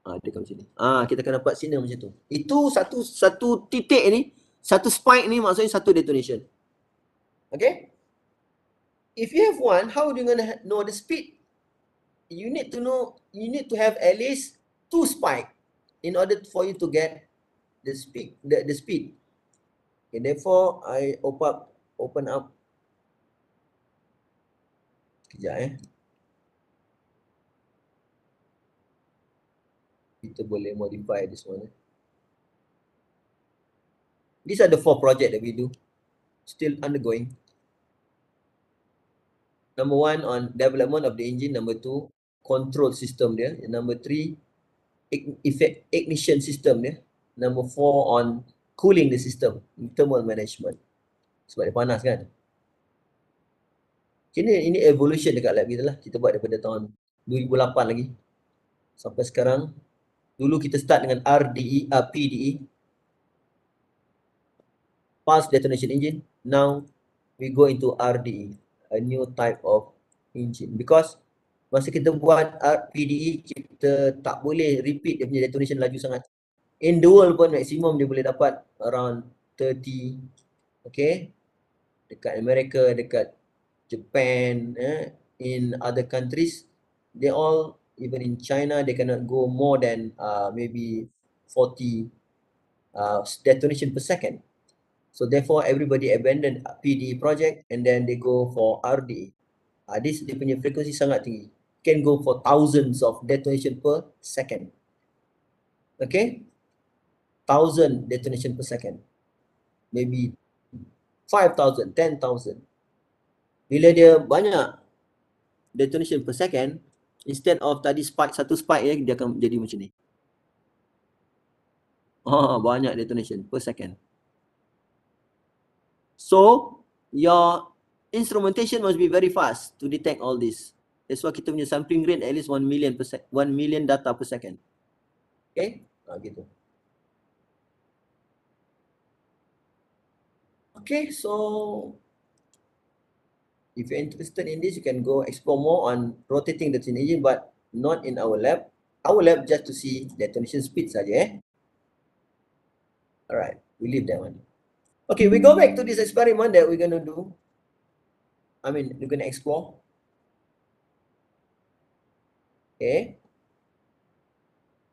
Dia kat sini. Kita akan dapat signal macam tu. Itu satu titik ni, satu spike ni maksudnya satu detonation. Okay? If you have one, how are you going to know the speed? You need to have at least 2 spike in order for you to get the speed. Okay, therefore I open up. Sekejap Kita boleh modify this one. These are the 4 projects that we do. Still undergoing. Number 1 on development of the engine. Number 2, control system dia. Number 3, ignition system dia. Number 4 on cooling the system, thermal management. Sebab dia panas kan. Ini evolution dekat lab kita lah. Kita buat daripada tahun 2008 lagi. Sampai sekarang. Dulu kita start dengan RDE, PDE. Pulse detonation engine. Now, we go into RDE. A new type of engine. Because masa kita buat PDE, kita tak boleh repeat dia punya detonation laju sangat. In the world pun maksimum dia boleh dapat around 30. Okay. Dekat Amerika, dekat Japan, in other countries, they all even in China, they cannot go more than maybe 40 detonation per second. So therefore, everybody abandon PD project and then they go for RDA. This dia punya frekuensi sangat tinggi. Can go for thousands of detonation per second. Okay? 1,000 detonation per second. Maybe 5,000, 10,000. Bila dia banyak detonation per second, instead of tadi spike, satu spike ya, dia akan jadi macam ni. Banyak detonation per second. So, your instrumentation must be very fast to detect all this. That's why kita punya sampling rate at least 1 million data per second. Okay? Gitu. Okay, so if you're interested in this, you can go explore more on rotating the twin engine, but not in our lab. Our lab just to see detonation speed saja. Alright, we leave that one. Okay, we go back to this experiment that we're going to do. We're going to explore. Okay.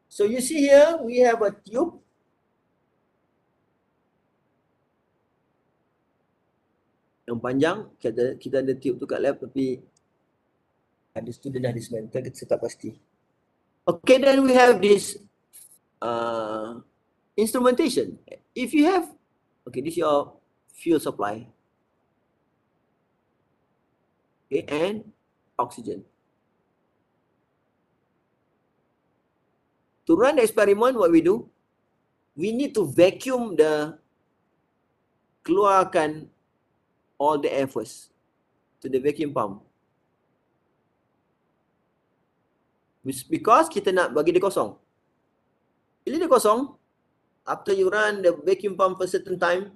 So you see here, we have a tube. Yang panjang, kita ada tube tu kat lab, tapi ada student dah dismantle, kita tak pasti. Okay, then we have this instrumentation. If you have, okay, this is your fuel supply. Okay, and oxygen. To run the experiment, what we do? We need to vacuum keluarkan all the air first to the vacuum pump. Because kita nak bagi dia kosong. Bila dia kosong, after you run the vacuum pump for a certain time,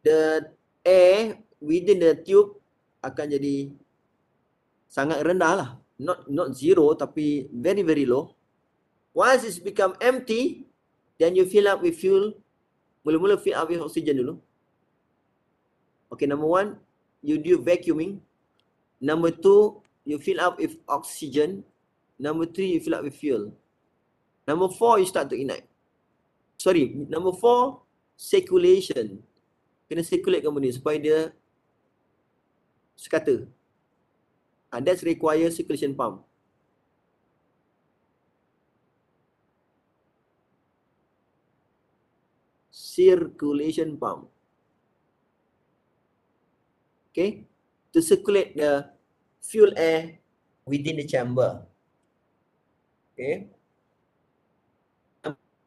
the air within the tube akan jadi sangat rendah lah. Not zero, tapi very, very low. Once it's become empty, then you fill up with fuel. Mula-mula fill up with oxygen dulu. Okay, number one, you do vacuuming. Number two, you fill up with oxygen. Number three, you fill up with fuel. Number four, you start to ignite. Sorry, number four, circulation. Kena circulate kamu ni supaya dia sekata. That's require circulation pump. Circulation pump. Okay, to circulate the fuel air within the chamber. Okay.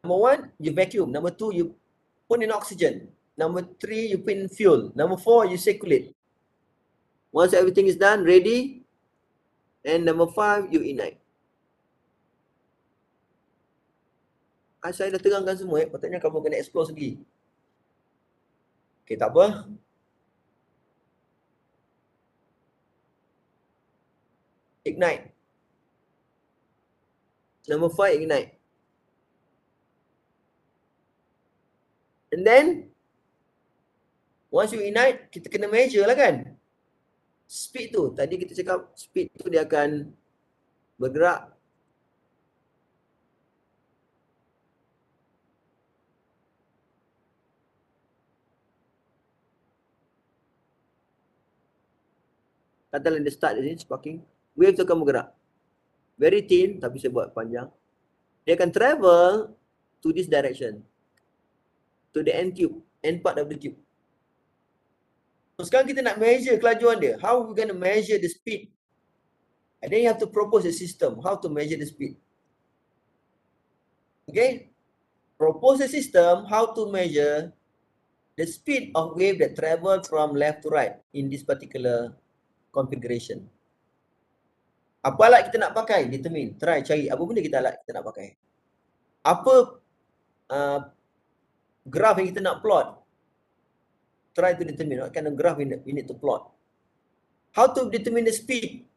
Number one, you vacuum. Number two, you put in oxygen. Number three, you put in fuel. Number four, you circulate. Once everything is done, ready, and number five, you ignite. Saya dah terangkan semua, patutnya kamu kena explore sendiri. Okay, tak apa. Ignite. Number 5, ignite. And then, once you ignite, kita kena measure lah kan. Speed tu, tadi kita cakap speed tu dia akan bergerak. Katalah dia start dari sparking, wave tu akan bergerak. Very thin, tapi saya buat panjang. Dia akan travel to this direction. To the end tube, end part of the tube. So sekarang kita nak measure kelajuan dia. How we going to measure the speed? And then you have to propose a system, how to measure the speed. Okay? Propose a system, how to measure the speed of wave that travel from left to right in this particular configuration. Apa alat kita nak pakai? Determine. Try, cari apa benda alat kita nak pakai. Apa graph yang kita nak plot? Try to determine what kind of graph we need to plot. How to determine the speed?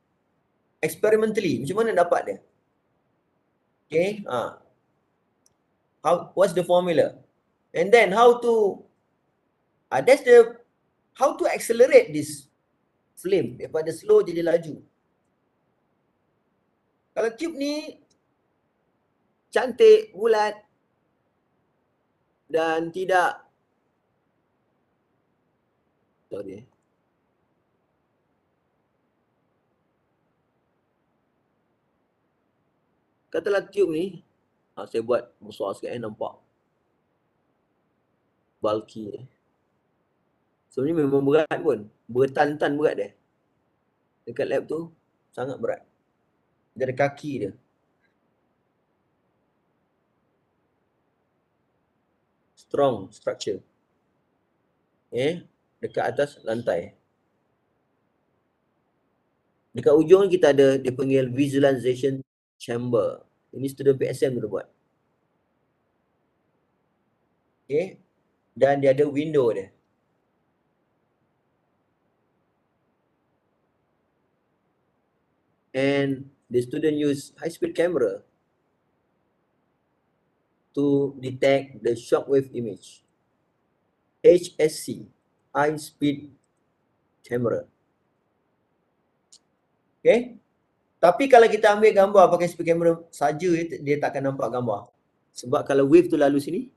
Experimentally. Macam mana dapat dia? Okay. What's the formula? And then how to how to accelerate this flame daripada slow jadi laju. Kalau tube ni cantik, bulat dan tidak katalah tube ni saya buat besar sikit nampak bulky sebenarnya memang berat pun, bertan-tan berat dia dekat lab tu, sangat berat. Dia ada kaki dia. Strong structure. Dekat atas lantai. Dekat ujung kita ada dia panggil visualization chamber. Ini student PSM tu buat. Dan dia ada window dia. And the student use high speed camera to detect the shockwave image. HSC, high speed camera. Tapi kalau kita ambil gambar pakai speed camera saja, dia takkan nampak gambar. Sebab kalau wave tu lalu sini,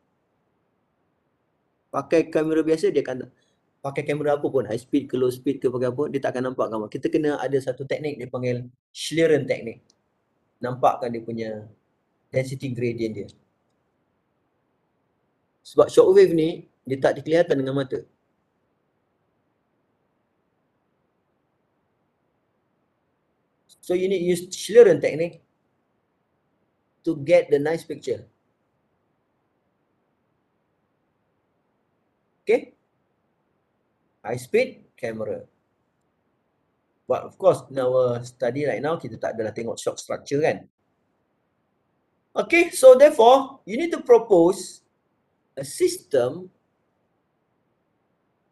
pakai kamera biasa dia akan pakai kamera apa pun, high speed ke low speed ke pakai apa, dia tak akan nampak gambar. Kita kena ada satu teknik dia panggil Schlieren teknik. Nampakkan dia punya density gradient dia. Sebab shockwave ni dia tak kelihatan dengan mata. So you need use Schlieren technique to get the nice picture. Okay? High speed camera. But of course, in our study right now, kita tak adalah tengok shock structure kan. Okay, so therefore, you need to propose a system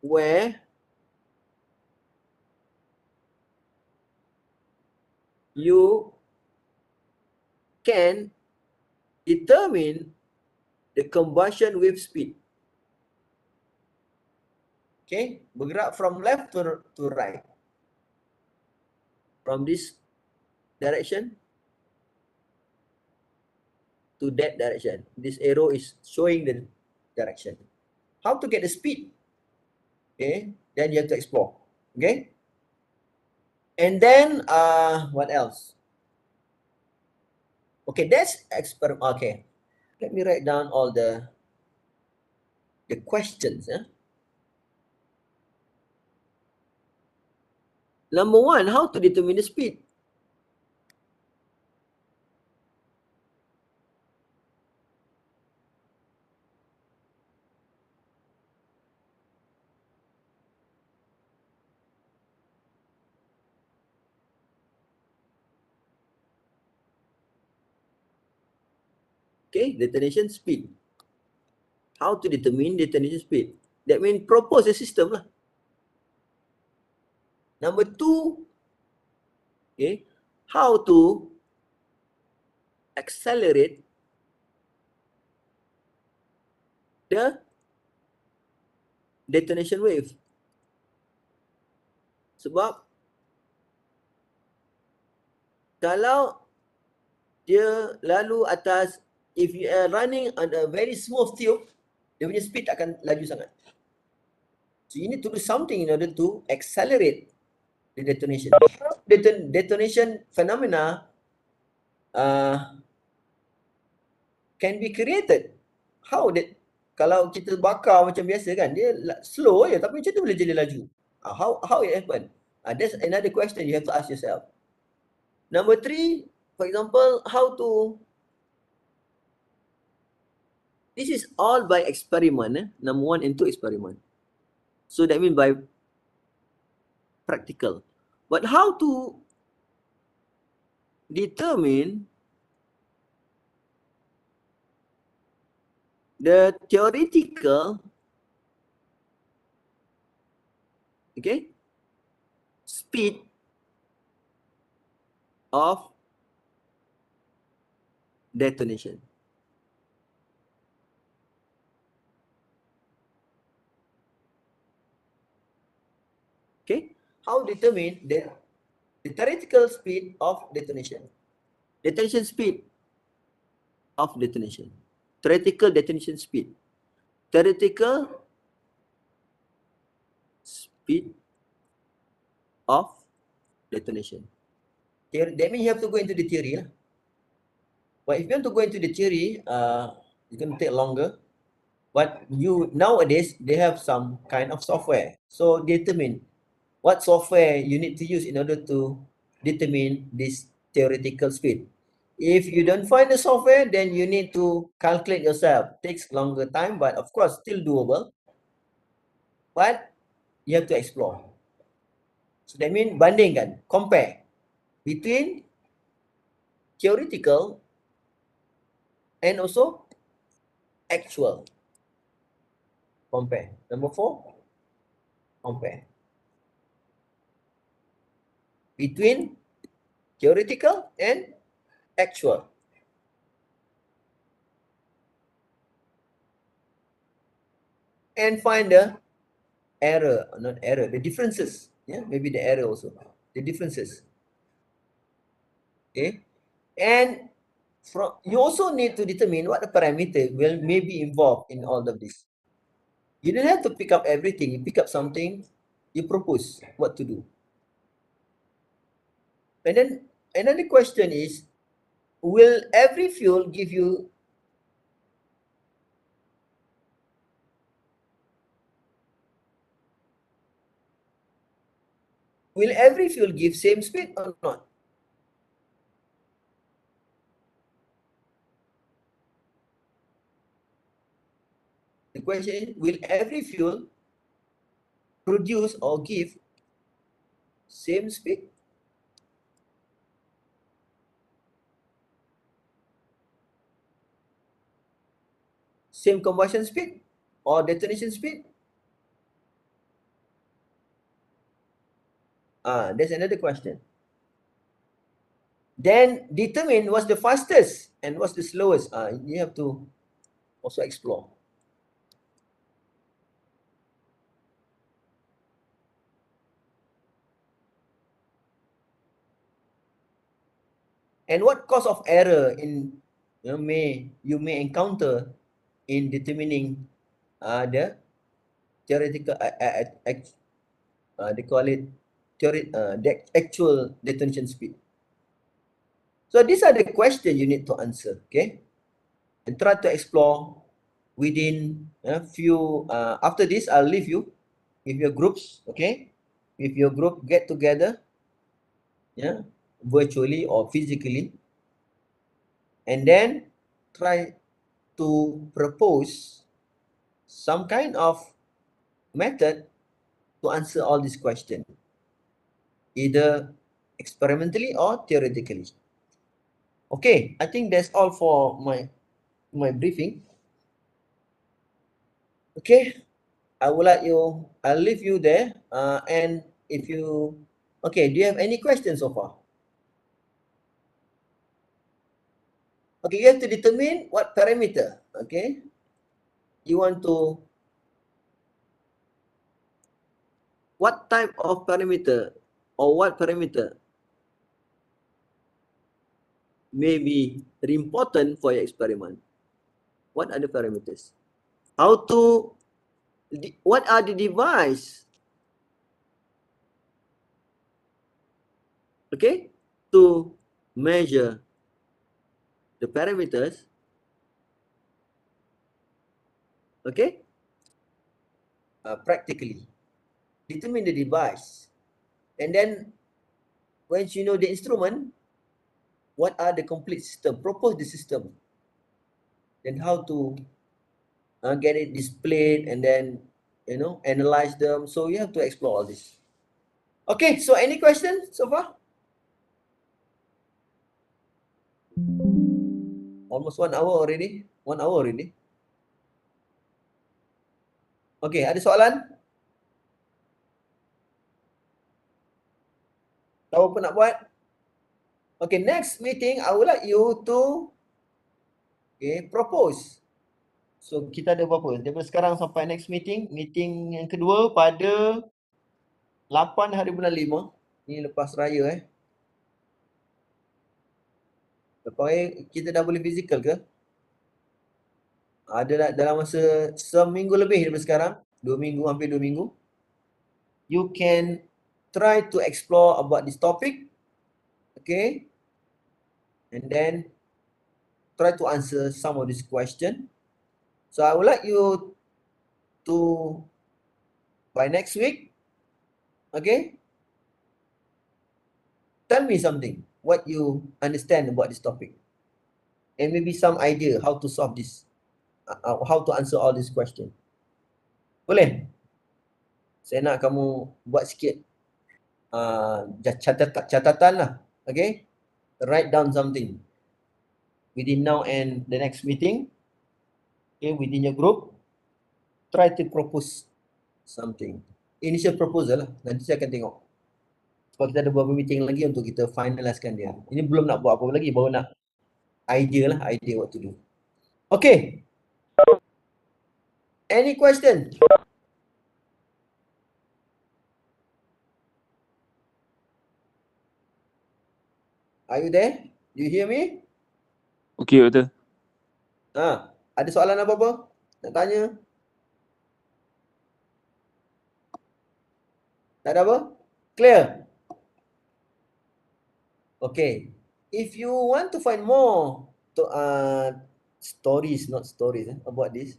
where you can determine the combustion wave speed. Okay, bergerak from left to right. From this direction to that direction. This arrow is showing the direction. How to get the speed? Okay, then you have to explore. Okay, and then what else? Okay, that's experiment. Okay, let me write down all the questions. Number one, how to determine the speed? Okay, detonation speed. How to determine detonation speed? That means propose a system lah. Number two, okay, how to accelerate the detonation wave. Sebab kalau dia lalu atas, if you are running on a very smooth tube, dia punya speed akan laju sangat. So you need to do something in order to accelerate the detonation. Detonation phenomena can be created. How that? Kalau kita bakar macam biasa kan, dia slow je, tapi macam tu boleh jadi laju. How it happen? That's another question you have to ask yourself. Number three, for example, how to. This is all by experiment. Number one and two experiment. So that means by practical. But how to determine the theoretical, okay, speed of detonation. Okay, how determine the theoretical speed of detonation? detonation speed of detonation. Theoretical detonation speed. Theoretical speed of detonation. That means you have to go into the theory. But if you want to go into the theory, it's going to take longer. But you nowadays, they have some kind of software. So determine what software you need to use in order to determine this theoretical speed. If you don't find the software, then you need to calculate yourself. Takes longer time, but of course still doable. But you have to explore. So that means bandingkan, compare between theoretical and also actual. Compare. Number 4, compare between theoretical and actual. And find the error, not error, the differences. Yeah, maybe the error also. The differences. Okay. And you also need to determine what the parameter may be involved in all of this. You don't have to pick up everything. You pick up something, you propose what to do. And then another question is, will every fuel give you same speed or not? The question is, will every fuel produce or give same speed? Same combustion speed or detonation speed? That's another question. Then determine what's the fastest and what's the slowest. You have to also explore. And what cause of error you may encounter in determining the theoretical they call it the actual detonation speed. So these are the questions you need to answer, okay? And try to explore within a few. After this, I'll leave you with your groups, okay? If your group get together, yeah, virtually or physically, and then try to propose some kind of method to answer all these questions, either experimentally or theoretically. Okay, I think that's all for my briefing. Okay, I'll leave you there. And if you, okay, do you have any questions so far? Okay, you have to determine what parameter, okay? You want to, what type of parameter or what parameter may be important for your experiment? What are the parameters? What are the device, okay, to measure the parameters, okay, practically. Determine the device. And then once you know the instrument, what are the complete system? Propose the system. Then how to get it displayed and then, analyze them. So you have to explore all this. Okay, so any questions so far? Almost 1 hour already. 1 hour already. Okay, ada soalan? Tahu apa nak buat? Okay, next meeting, I would like you to propose. So, kita ada berapa? Daripada sekarang sampai next meeting yang kedua pada 8 hari bulan 5. Ni lepas raya Lepas ni kita dah boleh physical ke? Ada dalam masa seminggu lebih daripada sekarang, 2 minggu, hampir 2 minggu. You can try to explore about this topic, okay? And then try to answer some of this question. So I would like you to, by next week, okay, tell me something, what you understand about this topic. And maybe some idea how to solve this, how to answer all these questions. Boleh? Saya nak kamu buat sikit catatan lah, okay? Write down something within now and the next meeting, okay, within your group. Try to propose something, initial proposal lah. Nanti saya akan tengok, sebab kita ada beberapa meeting lagi untuk kita finalizekan dia. Ini belum nak buat apa lagi, baru nak idea lah, idea what to do. Okay, any question? Are you there? Do you hear me? Okey, betul. Ada soalan apa-apa nak tanya? Tak ada apa? Clear? Okay. If you want to find more to, stories, not stories about this,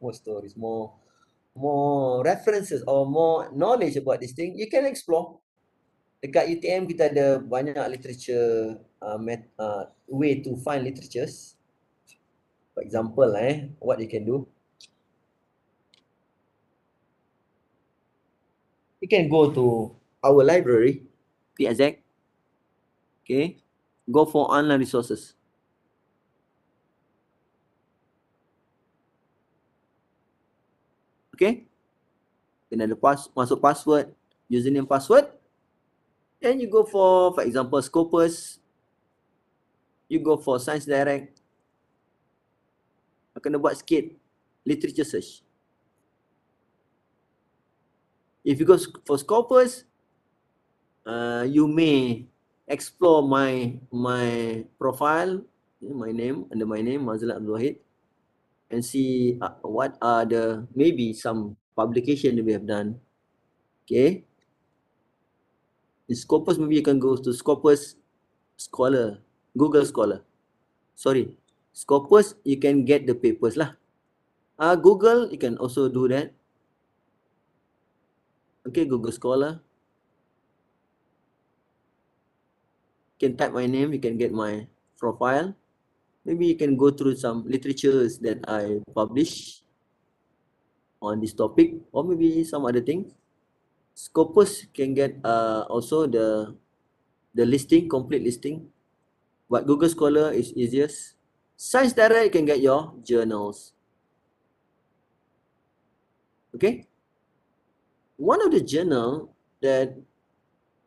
more stories, more references or more knowledge about this thing, you can explore. Dekat UTM kita ada banyak literature, way to find literatures. For example, what you can do, you can go to our library, PSEC, okay, go for online resources. Okay, kena ada masuk password, username password, and you go for example, Scopus, you go for Science Direct, kena buat sikit literature search. If you go for Scopus, you may explore my profile, my name, under my name, Mazlan Abdul Wahid, and see what are the maybe some publication that we have done. Okay, in Scopus, maybe you can go to Scopus Scholar, Google Scholar. Sorry, Scopus, you can get the papers lah. Google, you can also do that. Okay, Google Scholar. You can type my name, you can get my profile. Maybe you can go through some literatures that I publish on this topic, or maybe some other things. Scopus can get also the listing, complete listing, but Google Scholar is easiest. Science Direct, you can get your journals. Okay, one of the journal that,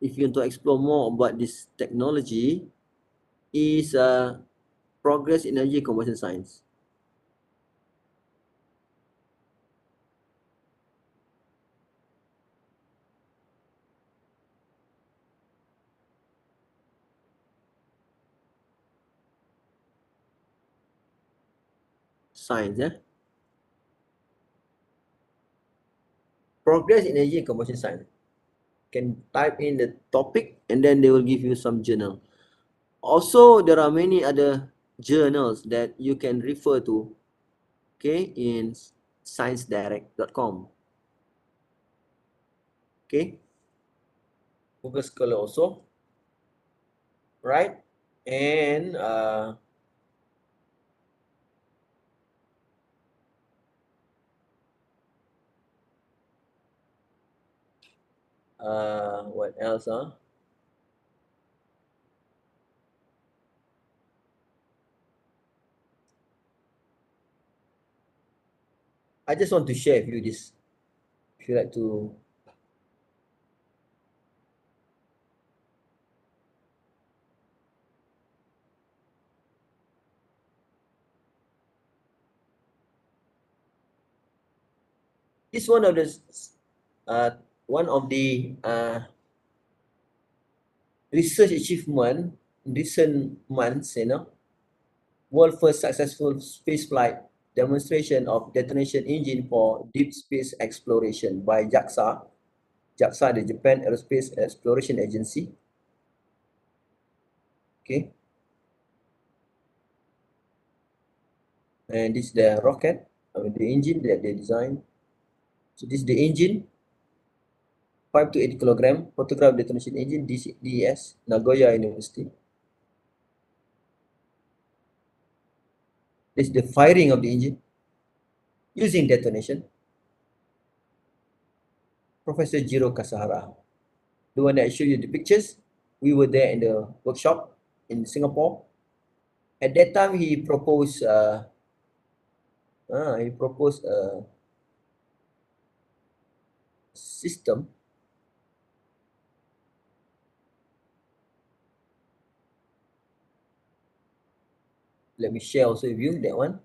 if you want to explore more about this technology, is Progress in Energy Combustion Science. Science, Progress in Energy and Combustion Science. Can type in the topic and then they will give you some journal. Also, there are many other journals that you can refer to, okay, in sciencedirect.com. Okay, Google Scholar also, right? And what else? I just want to share with you this. If you like to, this one of the research achievement recent months, world first successful space flight demonstration of detonation engine for deep space exploration by JAXA, the Japan Aerospace Exploration Agency. Okay. And this is the rocket, the engine that they designed. So this is the engine, 5 to 8 kilogram, photograph detonation engine, DES, Nagoya University. This is the firing of the engine using detonation. Professor Jiro Kasahara, the one that I showed you the pictures. We were there in the workshop in Singapore. At that time, he proposed a system. Let me share also with you that one.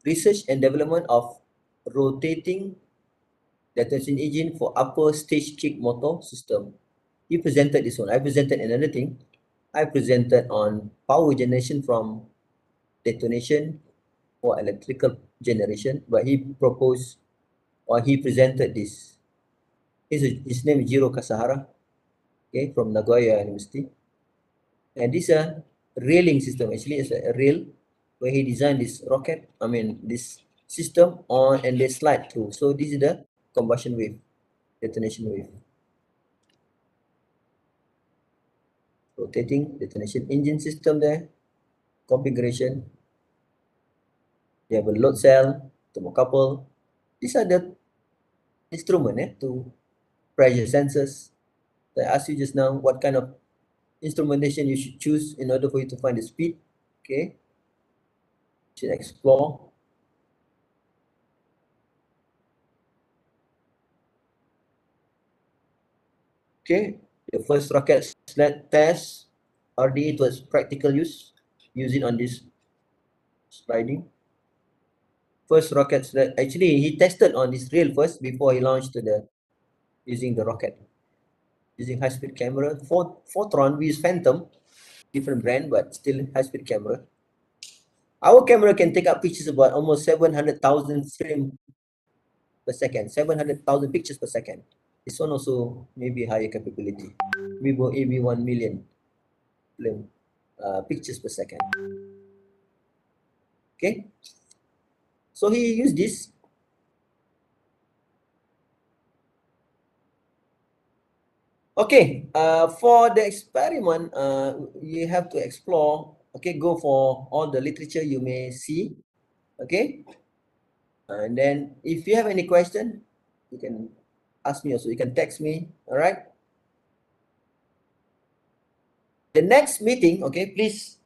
Research and development of rotating detonation engine for upper stage kick motor system. He presented this one. I presented another thing. I presented on power generation from detonation for electrical generation, but he proposed or he presented this. His name is Jiro Kasahara, okay, from Nagoya University. And this is a railing system. Actually, it's a rail where he designed this rocket, this system on, and they slide through. So this is the combustion wave, detonation wave. Rotating detonation engine system there, configuration. They have a load cell, thermocouple. These are the instrument to pressure sensors. I asked you just now what kind of instrumentation you should choose in order for you to find the speed. Okay, you should explore. Okay, the first rocket sled test RDE was practical use, using on this sliding. First rocket sled, actually he tested on this rail first before he launched to the using the rocket, using high-speed camera. Photon, we use Phantom, different brand, but still high-speed camera. Our camera can take up pictures about almost 700,000 frames per second, 700,000 pictures per second. This one also maybe higher capability. Vivo AV 1 million film pictures per second. Okay, so he used this. Okay, for the experiment, you have to explore. Okay, go for all the literature you may see. Okay, and then if you have any question, you can ask me also. You can text me. All right. The next meeting, okay, please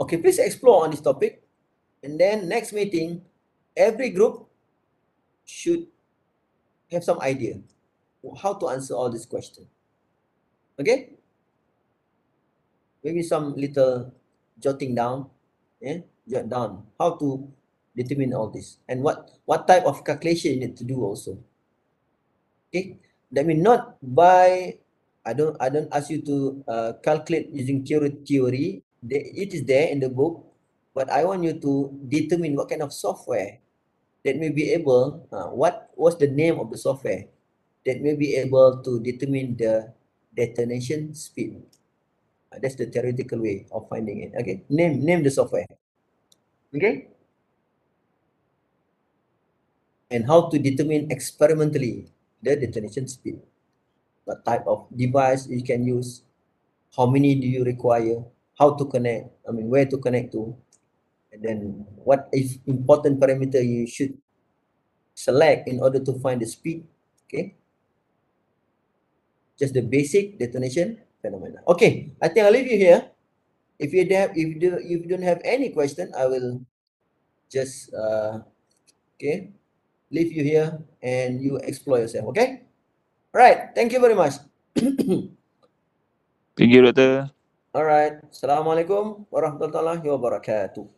explore on this topic. And then next meeting, every group should have some idea how to answer all these questions. Okay, maybe some little jotting down, jot down how to determine all this and what type of calculation you need to do also. Okay, that means not by I don't ask you to calculate using theory. It is there in the book, but I want you to determine what kind of software that may be able, what's the name of the software that may be able to determine the detonation speed. That's the theoretical way of finding it. Okay, name the software. Okay, and how to determine experimentally the detonation speed. What type of device you can use, how many do you require, how to connect, where to connect to, and then what is important parameter you should select in order to find the speed. Okay, just the basic detonation phenomena. Okay, I think I'll leave you here. If you don't have any question, I will just okay, leave you here and you explore yourself. Okay, all right, thank you very much. Thank you, Doctor. All right, Assalamualaikum warahmatullahi wabarakatuh.